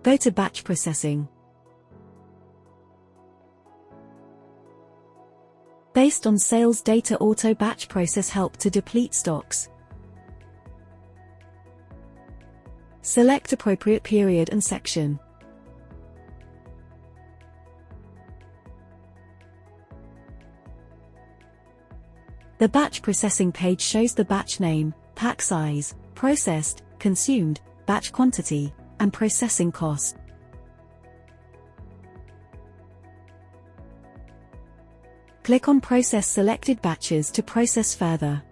Go to Batch Processing. Based on sales data, auto batch process help to deplete stocks. Select appropriate period and section. The batch processing page shows the batch name, pack size, processed, consumed, batch quantity, and processing cost. Click on Process selected batches to process further.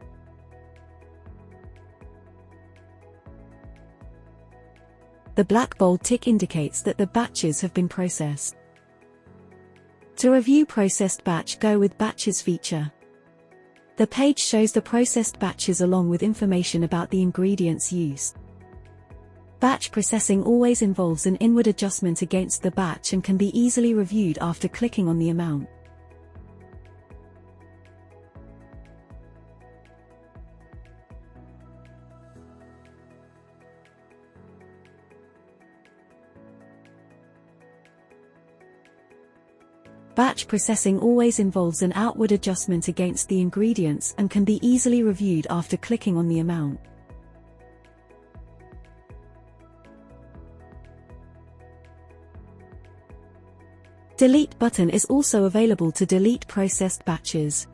The black bold tick indicates that the batches have been processed. To review processed batch, go with Batches feature. The page shows the processed batches along with information about the ingredients used. Batch processing always involves an inward adjustment against the batch and can be easily reviewed after clicking on the amount. Batch processing always involves an outward adjustment against the ingredients and can be easily reviewed after clicking on the amount. Delete button is also available to delete processed batches.